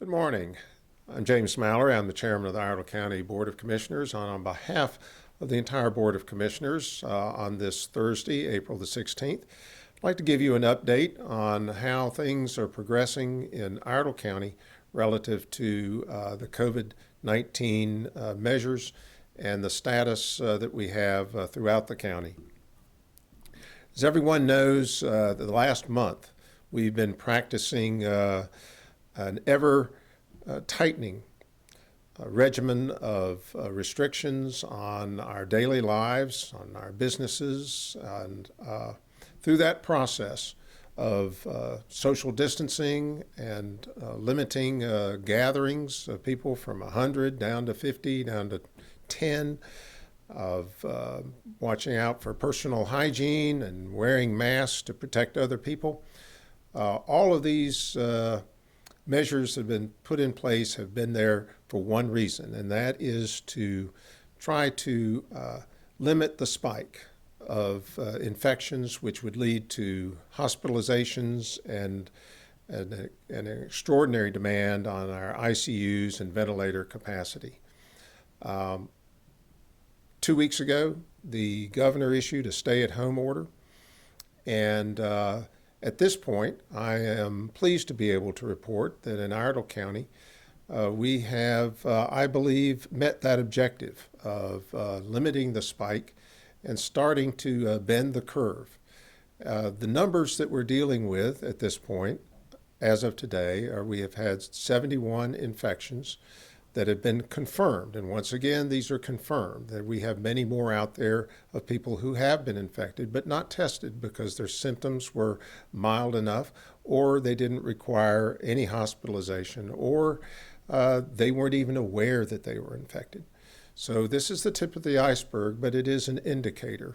Good morning. I'm James Mallory. I'm the chairman of the Iredell County Board of Commissioners. On behalf of the entire Board of Commissioners, on this Thursday, April the 16th, I'd like to give you an update on how things are progressing in Iredell County relative to the COVID-19 measures and the status that we have throughout the county. As everyone knows, the last month we've been practicing an ever tightening regimen of restrictions on our daily lives, on our businesses, and through that process of social distancing and limiting gatherings of people from 100 down to 50, down to 10, of watching out for personal hygiene and wearing masks to protect other people. All of these measures that have been put in place have been there for one reason, and that is to try to limit the spike of infections, which would lead to hospitalizations and an extraordinary demand on our ICUs and ventilator capacity. 2 weeks ago, the governor issued a stay-at-home order, and at this point, I am pleased to be able to report that in Iredell County, we have, I believe, met that objective of limiting the spike and starting to bend the curve. The numbers that we're dealing with at this point, as of today, are we have had 71 infections that have been confirmed. And once again, these are confirmed, that we have many more out there of people who have been infected but not tested because their symptoms were mild enough, or they didn't require any hospitalization, or they weren't even aware that they were infected. So this is the tip of the iceberg, but it is an indicator.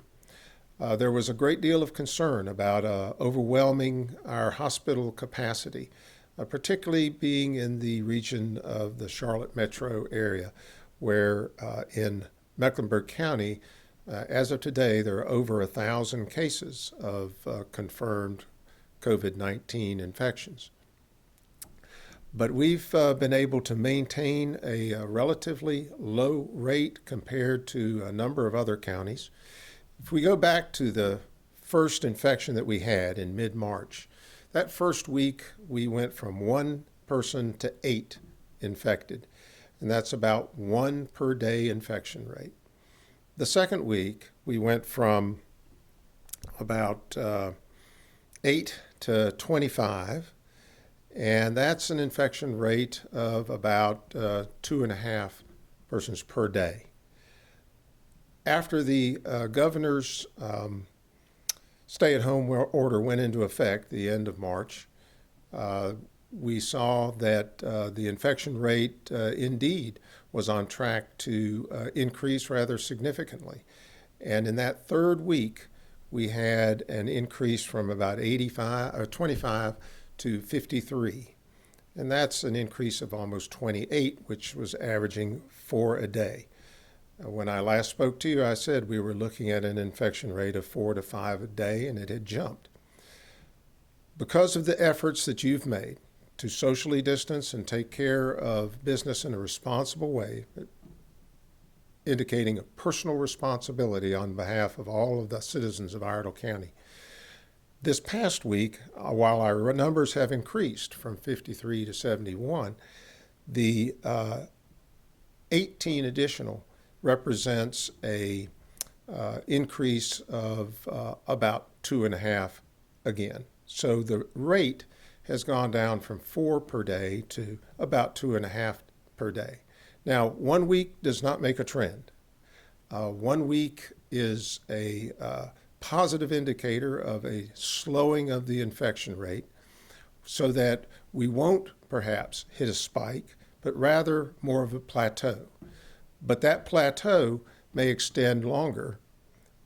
There was a great deal of concern about overwhelming our hospital capacity, particularly being in the region of the Charlotte metro area, where in Mecklenburg County, as of today, there are over 1,000 cases of confirmed COVID-19 infections. But we've been able to maintain a relatively low rate compared to a number of other counties. If we go back to the first infection that we had in mid-March, that first week, we went from 1 person to 8 infected, and that's about 1 per day infection rate. The second week, we went from about 8 to 25, and that's an infection rate of about 2.5 persons per day. After the governor's stay-at-home order went into effect the end of March, we saw that the infection rate indeed was on track to increase rather significantly. And in that third week, we had an increase from about 25 to 53. And that's an increase of almost 28, which was averaging 4 a day. When I last spoke to you, I said we were looking at an infection rate of 4 to 5 a day, and it had jumped. Because of the efforts that you've made to socially distance and take care of business in a responsible way, indicating a personal responsibility on behalf of all of the citizens of Iredell County, this past week, while our numbers have increased from 53 to 71, the 18 additional represents a increase of about 2.5 again. So the rate has gone down from 4 per day to about 2.5 per day. Now, 1 week does not make a trend. 1 week is a positive indicator of a slowing of the infection rate, so that we won't perhaps hit a spike, but rather more of a plateau. But that plateau may extend longer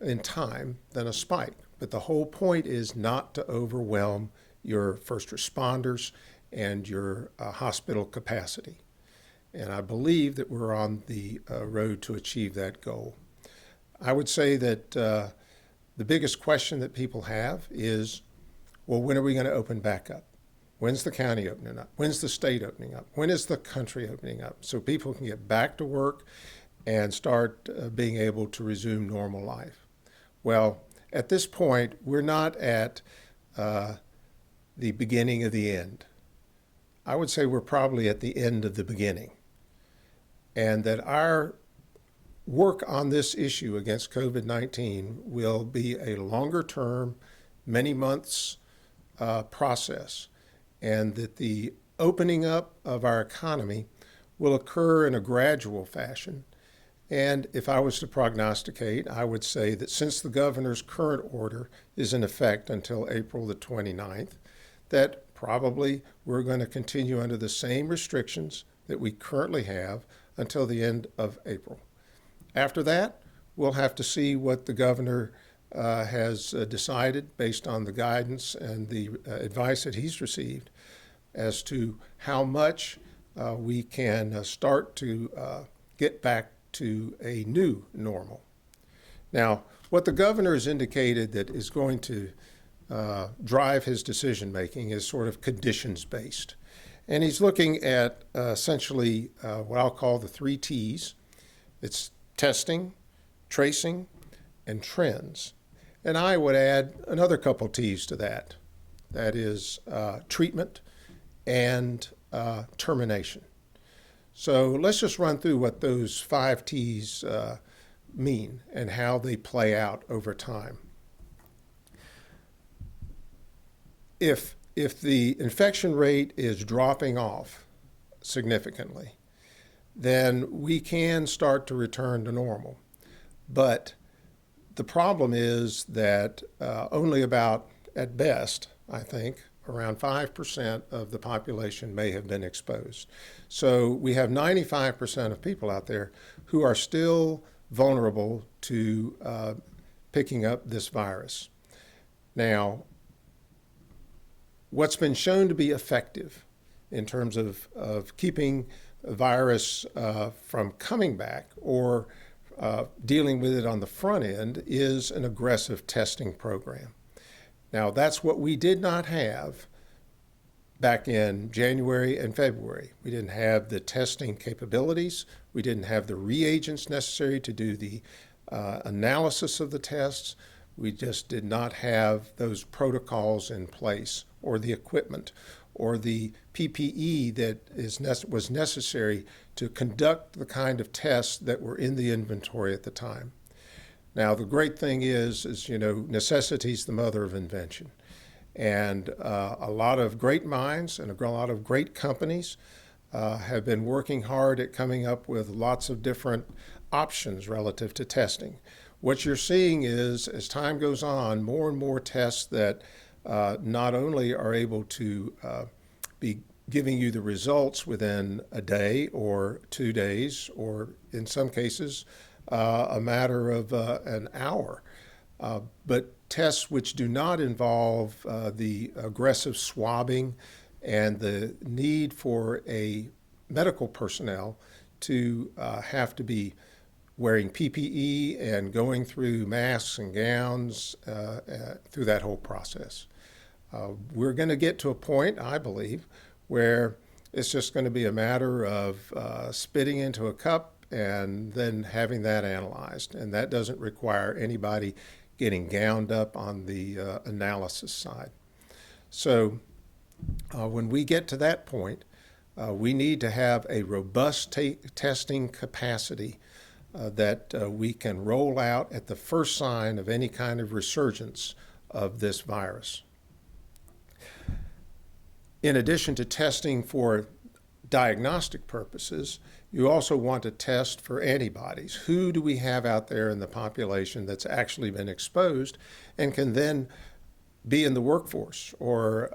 in time than a spike. But the whole point is not to overwhelm your first responders and your hospital capacity. And I believe that we're on the road to achieve that goal. I would say that the biggest question that people have is, well, when are we going to open back up? When's the county opening up? When's the state opening up? When is the country opening up? So people can get back to work and start being able to resume normal life. Well, at this point, we're not at the beginning of the end. I would say we're probably at the end of the beginning. And that our work on this issue against COVID-19 will be a longer term, many months process. And that the opening up of our economy will occur in a gradual fashion. And if I was to prognosticate, I would say that since the governor's current order is in effect until April the 29th, that probably we're going to continue under the same restrictions that we currently have until the end of April. After that, we'll have to see what the governor has decided based on the guidance and the advice that he's received as to how much we can start to get back to a new normal. Now, what the governor has indicated that is going to drive his decision making is sort of conditions based. And he's looking at essentially what I'll call the 3 T's. It's testing, tracing, and trends. And I would add another couple T's to that. That is treatment and termination. So let's just run through what those 5 T's mean and how they play out over time. If the infection rate is dropping off significantly, then we can start to return to normal. But the problem is that only about, at best, I think, around 5% of the population may have been exposed. So we have 95% of people out there who are still vulnerable to picking up this virus. Now, what's been shown to be effective in terms of keeping the virus from coming back or dealing with it on the front end is an aggressive testing program. Now, that's what we did not have back in January and February. We didn't have the testing capabilities. We didn't have the reagents necessary to do the analysis of the tests. We just did not have those protocols in place or the equipment or the PPE that was necessary to conduct the kind of tests that were in the inventory at the time. Now, the great thing is necessity is the mother of invention. And a lot of great minds and a lot of great companies have been working hard at coming up with lots of different options relative to testing. What you're seeing is, as time goes on, more and more tests that not only are able to be giving you the results within a day or 2 days, or in some cases, a matter of an hour, but tests which do not involve the aggressive swabbing and the need for a medical personnel to have to be wearing PPE and going through masks and gowns through that whole process. We're going to get to a point, I believe, where it's just going to be a matter of spitting into a cup and then having that analyzed. And that doesn't require anybody getting gowned up on the analysis side. So when we get to that point, we need to have a robust testing capacity that we can roll out at the first sign of any kind of resurgence of this virus. In addition to testing for diagnostic purposes, you also want to test for antibodies. Who do we have out there in the population that's actually been exposed and can then be in the workforce or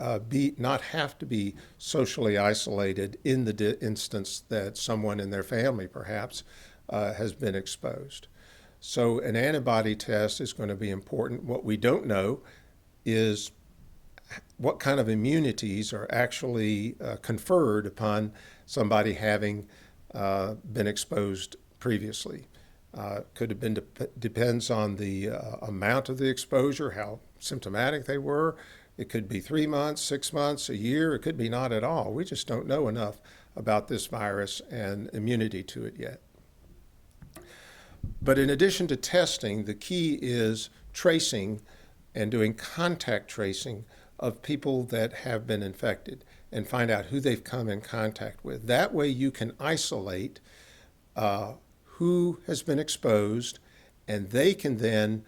not have to be socially isolated in the instance that someone in their family perhaps has been exposed. So an antibody test is going to be important. What we don't know is what kind of immunities are actually conferred upon somebody having been exposed previously. Could have been, depends on the amount of the exposure, how symptomatic they were. It could be 3 months, 6 months, a year. It could be not at all. We just don't know enough about this virus and immunity to it yet. But in addition to testing, the key is tracing and doing contact tracing of people that have been infected and find out who they've come in contact with. That way you can isolate who has been exposed, and they can then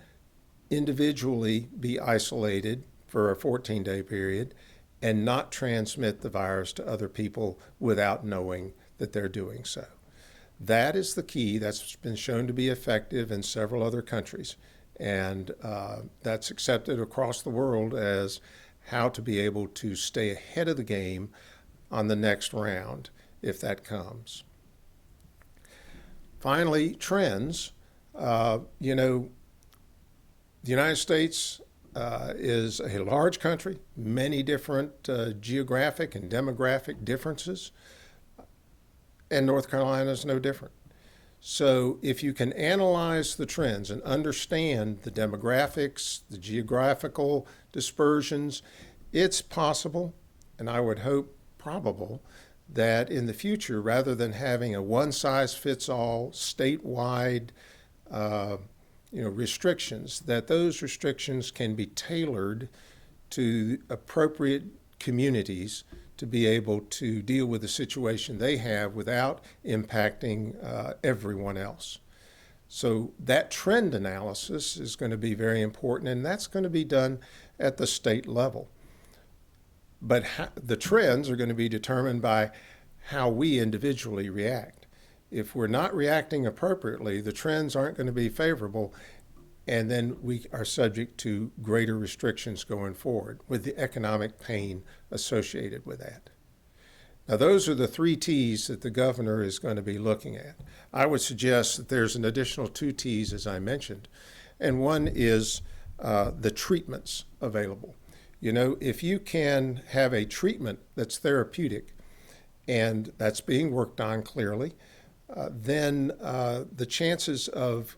individually be isolated for a 14-day period and not transmit the virus to other people without knowing that they're doing so. That is the key. That's been shown to be effective in several other countries, and that's accepted across the world as how to be able to stay ahead of the game on the next round if that comes. Finally, trends. The United States is a large country, many different geographic and demographic differences, and North Carolina is no different. So if you can analyze the trends and understand the demographics, the geographical dispersions, it's possible, and I would hope probable, that in the future, rather than having a one-size-fits-all statewide restrictions, that those restrictions can be tailored to appropriate communities to be able to deal with the situation they have without impacting everyone else. So that trend analysis is going to be very important, and that's going to be done at the state level. But the trends are going to be determined by how we individually react. If we're not reacting appropriately, the trends aren't going to be favorable, and then we are subject to greater restrictions going forward with the economic pain associated with that. Now, those are the 3 T's that the governor is going to be looking at. I would suggest that there's an additional 2 T's, as I mentioned, and one is the treatments available. If you can have a treatment that's therapeutic, and that's being worked on clearly, then the chances of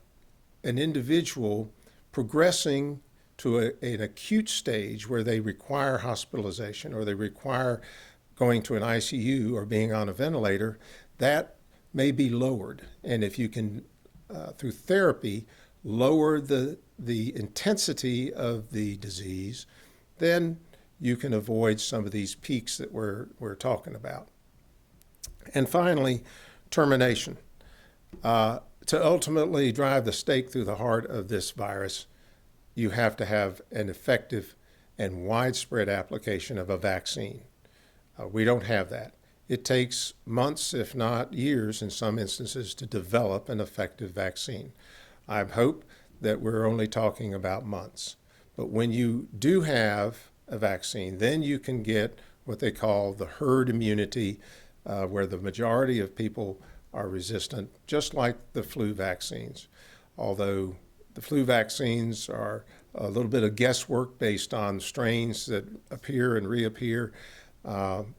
an individual progressing to an acute stage where they require hospitalization or they require going to an ICU or being on a ventilator, that may be lowered. And if you can, through therapy, lower the intensity of the disease, then you can avoid some of these peaks that we're talking about. And finally, termination. To ultimately drive the stake through the heart of this virus, you have to have an effective and widespread application of a vaccine. We don't have that. It takes months, if not years, in some instances, to develop an effective vaccine. I hope that we're only talking about months. But when you do have a vaccine, then you can get what they call the herd immunity, where the majority of people are resistant, just like the flu vaccines. Although the flu vaccines are a little bit of guesswork based on strains that appear and reappear,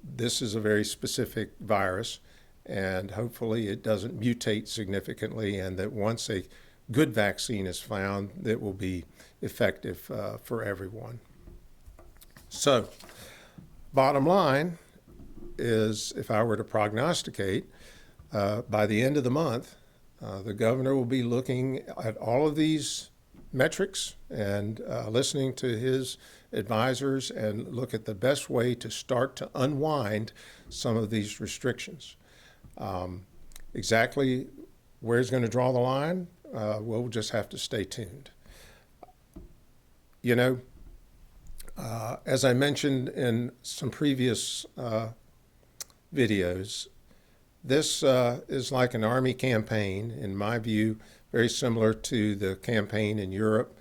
this is a very specific virus, and hopefully it doesn't mutate significantly, and that once a good vaccine is found, it will be effective for everyone. So, bottom line is, if I were to prognosticate, by the end of the month, the governor will be looking at all of these metrics and listening to his advisors and look at the best way to start to unwind some of these restrictions. Exactly where he's going to draw the line, we'll just have to stay tuned. As I mentioned in some previous videos, this is like an army campaign, in my view, very similar to the campaign in Europe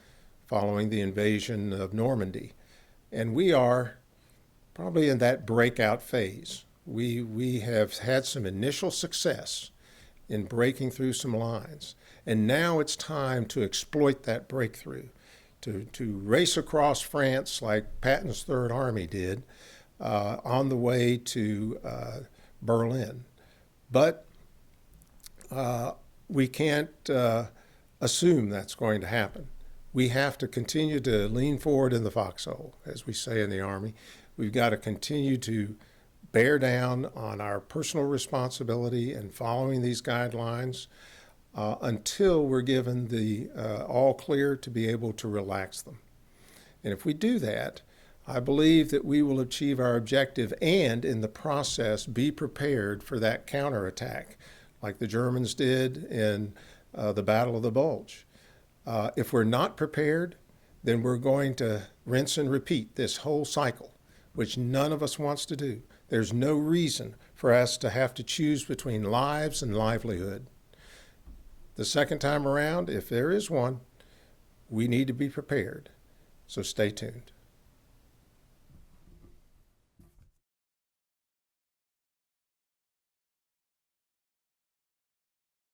following the invasion of Normandy. And we are probably in that breakout phase. We have had some initial success in breaking through some lines. And now it's time to exploit that breakthrough, to race across France like Patton's Third Army did on the way to Berlin. But we can't assume that's going to happen. we have to continue to lean forward in the foxhole, as we say in the Army. We've got to continue to bear down on our personal responsibility and following these guidelines until we're given the all clear to be able to relax them. And if we do that, I believe that we will achieve our objective and, in the process, be prepared for that counterattack, like the Germans did in the Battle of the Bulge. If we're not prepared, then we're going to rinse and repeat this whole cycle, which none of us wants to do. There's no reason for us to have to choose between lives and livelihood. The second time around, if there is one, we need to be prepared. So stay tuned.